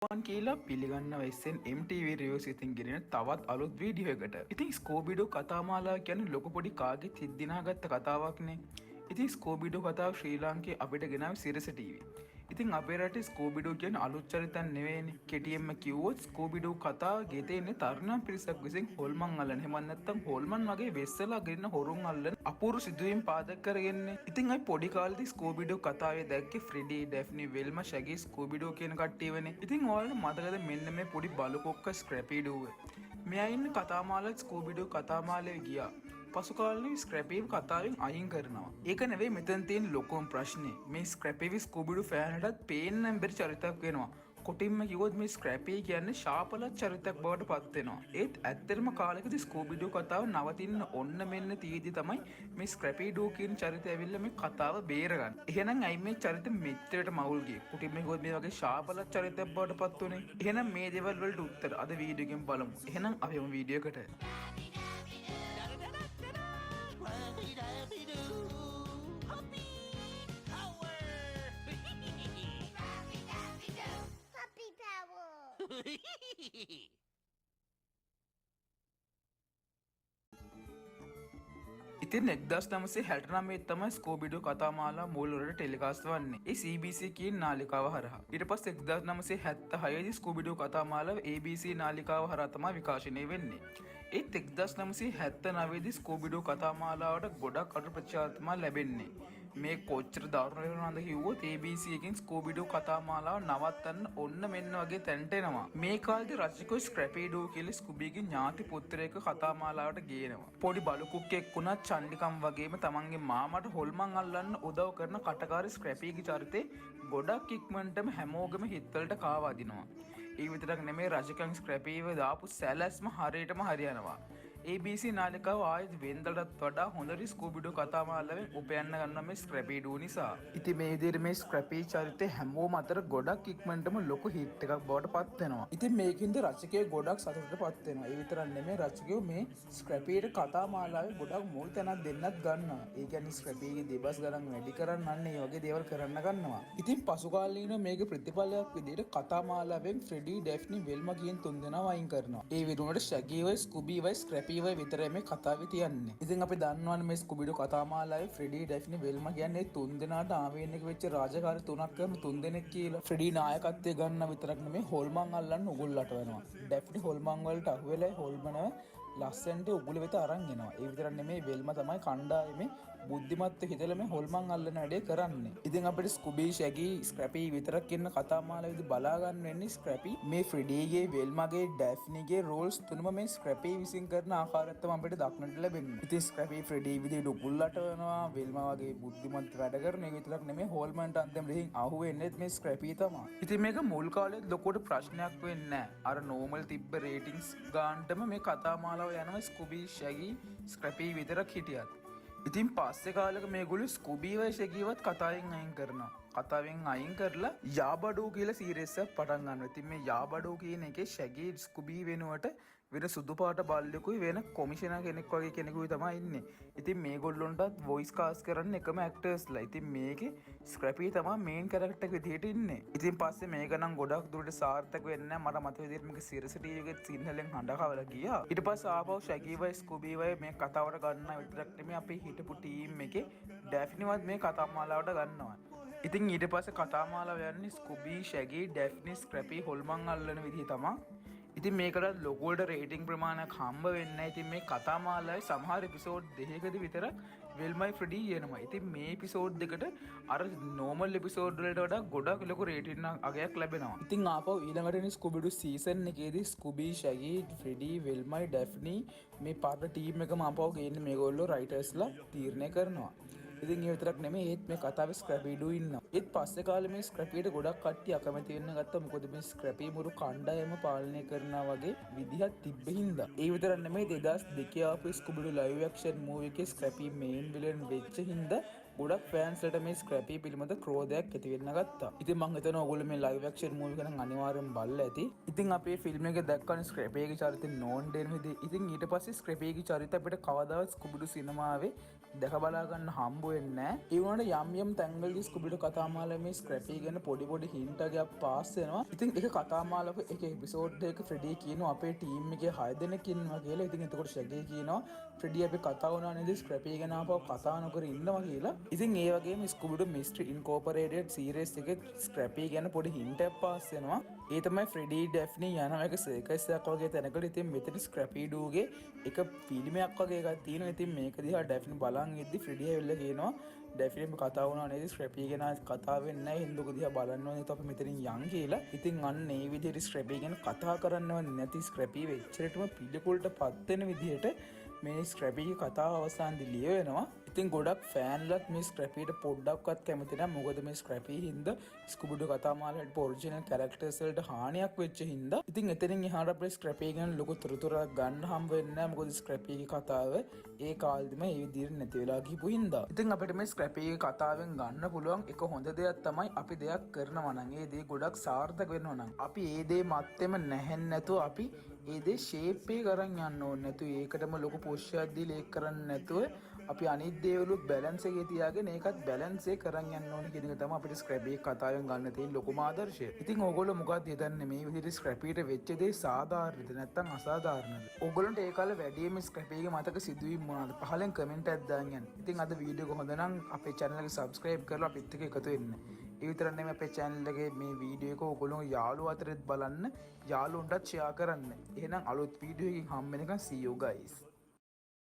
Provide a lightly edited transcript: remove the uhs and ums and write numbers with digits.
ආයුබෝවන් කියලා පිළිගන්නවා SN MTV රිවිව්ස් ඉතින් ගෙනෙන තවත් අලුත් වීඩියෝ එකකට. ඉතින් ස්කෝබිඩෝ කතාමාලා කියන්නේ ලොකු පොඩි කාගෙත් හිත දිනාගත්ත කතාවක්නේ. ඉතින් ස්කෝබිඩෝ කතාව ශ්‍රී ලාංකේය අපිට ගෙනාවේ සිරස TV. ඉතින් අපේ රටේ ස්කෝබිඩෝ කියන්නේ අලුත් චරිතයක් නෙවෙයිනේ. කෙටියෙන්ම කිව්වොත් ස්කෝබිඩෝ කතාව ගෙතෙන්නේ තරුණ පිරිසක් විසින් හොල්මන් අල්ලන. එහෙම නැත්නම් හොල්මන් වගේ වෙස්සලා ගෙන්න හොරුන් අල්ලන අපූර්ව සිදුවීම් පාදක කරගෙන්නේ. ඉතින් අයි පොඩි කාලේදී ස්කෝබිඩෝ කතාවේ දැක්කේ ෆ්‍රෙඩි, ඩැෆ්නි, වෙල්මා, ෂැගී, ස්කෝබිඩෝ කියන කට්ටියවනේ. ඉතින් ඔයාලට මතකද මෙන්න මේ පොඩි බලු කොක්ක ස්ක්‍රැපීඩෝ? මෙයා ඉන්න කතාමාලාවේ ස්කෝබිඩෝ කතාමාලාවේ ගියා. පසු කාලේ ස්ක්‍රැපීව කතාවෙන් අයින් කරනවා. ඒක නෙවෙයි මෙතන තියෙන ලොකුම ප්‍රශ්නේ. මේ ස්ක්‍රැපීව ස්කූබිඩු ෆෑන්ටත් පේන්න බැරි චරිතයක් වෙනවා. කොටින්ම කිව්වොත් මේ ස්ක්‍රැපී කියන්නේ ශාපල චරිතයක් බවට පත් වෙනවා. ඒත් ඇත්තටම කාලෙකදී ස්කූබිඩු කතාව නවතින්න ඔන්න මෙන්න තියෙදි තමයි මේ ස්ක්‍රැපීඩෝ කියන චරිතය ඇවිල්ලා මේ කතාව බේරගන්නේ. එහෙනම් ඇයි මේ චරිත මෙච්චරට මවුල් ගියේ? කොටින්ම කිව්වොත් මේ වගේ ශාපල චරිතයක් බවට පත් උනේ. එහෙනම් මේ දේවල් වලට උත්තර අද වීඩියෝ එකෙන් බලමු. එහෙනම් අපි යමු වීඩියෝ එකට. ඉතින් 1969 තමයි ස්කෝබිඩෝ කතාමාලා මූලවලට ටෙලිකාස්ට් වන්නේ. ඒ CBC කියන නාලිකාව හරහා. ඊට පස්සේ 1976 දී ස්කෝබිඩෝ කතාමාලාව ABC නාලිකාව හරහා තමයි විකාශනය වෙන්නේ. ඒත් 1979 දී ස්කෝබිඩෝ කතාමාලාවට ගොඩක් අඩු ප්‍රතිචාර තමයි ලැබෙන්නේ. මේ කොච්චර දාරුණ වෙනවද කිව්වොත් ABC එකෙන් ස්කෝබිඩෝ කතාමාලාව නවත්තන්න ඔන්න මෙන්න වගේ තැනට එනවා. මේ කාලේදී රචකෝ ස්ක්‍රැපීඩෝ කියලා ස්කූබීගේ ඥාති පුත්‍රයෙක් කතාමාලාවට ගේනවා. පොඩි බලු කුක්කෙක් වුණත් චන්ඩිකම් වගේම තමන්ගේ මාමට හොල්මන් අල්ලන්න උදව් කරන කටකාරී ස්ක්‍රැපීගේ චරිතේ ගොඩක් ඉක්මනටම හැමෝගෙම හිතවලට කාවදිනවා. ඒ විතරක් නෙමෙයි රජකම් ස්ක්‍රැපීව දාපු සැලැස්ම හරියටම හරියනවා. ABC නාලිකාව ආයෙත් වෙන්දටත් වඩා හොඳට ස්කූබිඩෝ කතාමාලාවෙන් උපයන්න ගන්නවා මේ ස්ක්‍රැපීඩෝ නිසා. ඉතින් මේ විදිහට මේ ස්ක්‍රැපී චරිතේ හැමෝම අතර ගොඩක් ඉක්මනටම ලොකු හිට් එකක් බවට පත් වෙනවා. ඉතින් මේකින්ද රචකයෝ ගොඩක් සතුටට පත් වෙනවා. ඒ විතරක් නෙමෙයි රචකයෝ මේ ස්ක්‍රැපීට කතාමාලාවේ ගොඩක් මුල් තැනක් දෙන්නත් ගන්නවා. ඒ කියන්නේ ස්ක්‍රැපීගේ දෙබස් ගණන් වැඩි කරන්න අන්න ඒ වගේ දේවල් කරන්න ගන්නවා. ඉතින් පසු කාලීන මේකේ ප්‍රතිඵලයක් විදිහට කතාමාලාවෙන් ෆ්‍රෙඩි, ඩැෆ්නි, වෙල්මා කියන තුන්දෙනාව අයින් කරනවා. ඒ විරුණට ෂැගීවයි, ස්කූබීවයි, ස්ක්‍රැපී විතරයි මේ කතාවේ තියන්නේ. ඉතින් අපි දන්නවනේ මේ ස්කූබිඩෝ කතාමාලාවේ ෆ්‍රෙඩි, ඩැෆ්නි, වෙල්මා කියන්නේ තුන්දෙනාට ආවේනික වෙච්ච රාජකාරී තුනක් කරන තුන්දෙනෙක් කියලා. ෆ්‍රෙඩි නායකත්වය ගන්න විතරක් නෙමෙයි හොල්මන් අල්ලන්න උගුල්ලට වෙනවා. ඩැෆ්නි හොල්මන් වලට අහුවෙලා හොල්මන ලස්සනට උගුල වෙත අරන් එනවා. ඒ විතරක් නෙමෙයි වෙල්මා තමයි කණ්ඩායමේ බුද්ධිමත්ව හිතලා මේ හොල්මන් අල්ලන වැඩේ කරන්නේ. ඉතින් අපිට ස්කූබී, ෂැගී, ස්ක්‍රැපී විතරක් ඉන්න කතාමාලාවේදී බලා ගන්න වෙන්නේ ස්ක්‍රැපී මේ ෆ්‍රෙඩීගේ, වෙල්මාගේ, ඩැෆ්නිගේ රෝල්ස් තුනම මේ ස්ක්‍රැපී විසින් කරන ආකාරයත් තමයි අපිට දක්නට ලැබෙන්නේ. ඉතින් ස්ක්‍රැපී ෆ්‍රෙඩී විදිහට උගුල්ලට වෙනවා, වෙල්මා වගේ බුද්ධිමත් වැඩ කරන ඒ විතරක් නෙමෙයි හොල්මන්ට අන්තිමට ඉතින් අහුවෙන්නේ මේ ස්ක්‍රැපී තමයි. ඉතින් මේක මුල් කාලේ ලොකුට ප්‍රශ්නයක් වෙන්නේ නැහැ. අර නෝමල් තිබ්බ රේටින්ග්ස් ගානටම මේ කතාමාලාව යනවා ස්කූබී, ෂැගී, ස්ක්‍රැපී විතරක් හිටියත්. ඉතින් පස්සේ කාලෙක මේගොල්ලෝ ස්කූබීවයි ෂැගීවත් කතාවෙන් අයින් කරනවා. කතාවෙන් අයින් කරලා යාබඩෝ කියලා සීරීස් එකක් පටන් ගන්නවා. ඉතින් මේ යාබඩෝ කියන එකේ ෂැගී, ස්කූබී වෙනුවට වෙන සුදු පාට බල්ලෙකුයි වෙන කොමිෂනර් කෙනෙක් වගේ කෙනෙකුයි තමයි ඉන්නේ. ඉතින් මේගොල්ලොන්ටත් වොයිස් කාස්ට් කරන්න එකම ඇක්ටර්ස්ලා. ඉතින් මේකේ ස්ක්‍රැපී තමයි මේන් කැරක්ටර් එක විදිහට ඉන්නේ. ඉතින් පස්සේ මේක නම් ගොඩක් දුරට සාර්ථක වෙන්නේ නැහැ. මට මතක විදිහට මේක සිරස ටීවී එකේ සිංහලෙන් හඬකවලා ගියා. ඊට පස්සේ ආපහු ෂැගීවයි ස්කූබීවයි මේ කතාවට ගන්නා විතරක් නෙමෙයි අපේ හිටපු ටීම් එකේ ඩැෆ්නිවත් මේ කතාමාලාවට ගන්නවා. ඉතින් ඊට පස්සේ කතාමාලාව යන්නේ ස්කූබී, ෂැගී, ඩැෆ්නි, ස්ක්‍රැපී හොල්මන් අල්ලන විදිහ තමයි. ඉතින් මේකට ලොකුවට රේටිං ප්‍රමාණයක් හම්බ වෙන්නේ නැහැ. ඉතින් මේ කතාමාලාවේ සමහර එපිසෝඩ් දෙකකදී විතර වෙල්මයි ෆ්‍රෙඩි යනවා. ඉතින් මේ එපිසෝඩ් දෙකට අර නෝමල් එපිසෝඩ් වලට වඩා ගොඩක් ලොකු රේටින් අගයක් ලැබෙනවා. ඉතින් ආපහු ඊළඟට ස්කූබිඩු සීසන් එකේදී ස්කූබී, ෂැගී, ෆ්‍රෙඩි, වෙල්මයි, ඩැෆ්නි මේ පාට ටීම් එකම ආපහු ගේන්නේ මේගොල්ලෝ රයිටර්ස්ලා තීරණය කරනවා. ඉතින් ඒ විතරක් නෙමෙයි ඒත් මේ කතාවේ ස්ක්‍රැපීඩෝ ඉන්නවා. ඒත් පස්සේ කාලේ මේ ස්ක්‍රැපීට ගොඩක් කට්ටිය අකමැති වෙන්න ගත්තා. මොකද මේ ස්ක්‍රැපී මුරු කණ්ඩායම පාලනය කරනවා වගේ විදිහක් තිබ්බ හින්දා. ඒ විතරක් නෙමෙයි 2002 ආපු ස්කූබිඩෝ ලයිව් ඇක්ෂන් මූවි එකේ ස්ක්‍රැපී මේන් විලන් වෙච්ච හින්දා ගොඩක් ෆෑන්ස්ලට මේ ස්ක්‍රැපී පිළිබඳ ක්‍රෝධයක් ඇති වෙන්න ගත්තා. ඉතින් මං හිතනවා ඔයගොල්ලෝ මේ ලයිව් ඇක්ෂන් මූවි එක නම් අනිවාර්යෙන් බලලා ඇති. ඉතින් අපේ ෆිල්ම් එකේ දැක්කන ස්ක්‍රැපීගේ චරිතේ නෝන් ඩේන් විදිහ. ඉතින් ඊට පස්සේ ස්ක්‍රැපීගේ චරිත අපිට කවදාවත් ස්කූබිඩෝ සිනමාවේ දැක බලා ගන්න හම්බ වෙන්නේ නැහැ. ඒ වුණාට යම් යම් තැන්වලදී ස්කුබිඩු කතාමාලාවේ මේ ස්ක්‍රැපි ගැන පොඩි හින්ට් එකක් පාස් වෙනවා. ඉතින් ඒක කතාමාලාවක එක එපිසෝඩ් එකක ෆ්‍රෙඩි කියනවා අපේ ටීම් එකේ 6 දෙනෙක් ඉන්නවා කියලා. ඉතින් එතකොට ෂැගී කියනවා ෆ්‍රෙඩි අපි කතා වුණා නේද ස්ක්‍රැපි ගැන ආපහු කතා නොකර ඉන්නවා කියලා. ඉතින් ඒ වගේම ස්කුබිඩු මිස්ට්‍රි ඉන්කෝපරේටඩ් සීරීස් එකේ ස්ක්‍රැපි ගැන පොඩි හින්ට් එකක් පාස් වෙනවා. ඒ තමයි ෆ්‍රෙඩි ඩැෆ්නි යන එක සර්කස් එකක් වගේ තැනකට. ඉතින් මෙතන ස්ක්‍රැපි ඩූගේ එක ෆිල්මයක් වගේ එකක් තියෙනවා. ඉතින් මේක දිහා ඩැෆ්නි බලන් ඉද්දි ෆ්‍රෙඩි ඇවිල්ලා කියනවා ඩැෆ්නිම කතා වුණා නේද ස්ක්‍රැපි ගැන කතා වෙන්නේ නැහැ හින්දුක දිහා බලන්න ඕනේ તો අපි මෙතනින් යන් කියලා. ඉතින් අන්න ඒ විදිහට ස්ක්‍රැපි ගැන කතා කරන්නව නැති ස්ක්‍රැපි වෙච්චරටම පිළිකුලටපත් වෙන විදිහට මේ ස්ක්‍රැපිගේ කතාව අවසානයේදී ලියවෙනවා. ඉතින් ගොඩක් ෆෑන්ලත් මේ ස්ක්‍රැපිට පොඩ්ඩක්වත් කැමති නැහැ. මොකද මේ ස්ක්‍රැපි හින්දා ස්කුබිඩු කතාමාලාවේ ඔරිජිනල් කැරක්ටර්ස් වලට හානියක් වෙච්ච හින්දා. ඉතින් එතනින් එහාට අපේ ස්ක්‍රැපි ගැන ලොකු තොරතුරක් ගන්න හම්බ වෙන්නේ නැහැ. මොකද ස්ක්‍රැපිගේ කතාව ඒ කාලෙදිම ඒ විදිහට නැති වෙලා ගිහපු හින්දා. ඉතින් අපිට මේ ස්ක්‍රැපිගේ කතාවෙන් ගන්න පුළුවන් එක හොඳ දෙයක් තමයි අපි දෙයක් කරනවා නම් ඒ දේ ගොඩක් සාර්ථක වෙනවා නම් අපි ඒ දේ මැත්තේම නැහෙන්නේ නැතුව අපි ඒ දේ ෂේප් එක කරන් යන්න ඕනේ නැතුව ඒකටම ලොකු පුෂ් එකක් දීලා ඒක කරන්නේ නැතුව අපි අනිත් දේවලුත් බැලන්ස් එකේ තියාගෙන ඒකත් බැලන්ස් එක කරන් යන්න ඕනේ කියන එක තමයි අපිට ස්ක්‍රැපි කතාවෙන් ගන්න තියෙන ලොකුම ආදර්ශය. ඉතින් ඕගොල්ලෝ මොකක්ද හිතන්නේ මේ විදිහට ස්ක්‍රැපිට වෙච්ච දේ සාධාරණද නැත්නම් අසාධාරණද? ඕගොල්ලන්ට ඒ කාලේ වැඩිම ස්ක්‍රැපිගේ මතක සිදුවීම් මොනවාද? පහලෙන් කමෙන්ට් එකක් දාන්න යන්න. ඉතින් අද වීඩියෝ එක හොඳ නම් අපේ channel එක subscribe කරලා අපිත් එක්ක එකතු වෙන්න. ඒ විතරක් නෙමෙයි අපේ channel එකේ මේ වීඩියෝ එක ඕගොල්ලෝ යාළුවෝ අතරෙත් බලන්න, යාළුවන්ටත් share කරන්න. එහෙනම් අලුත් වීඩියෝ එකකින් හම්බ වෙනකන් see you guys.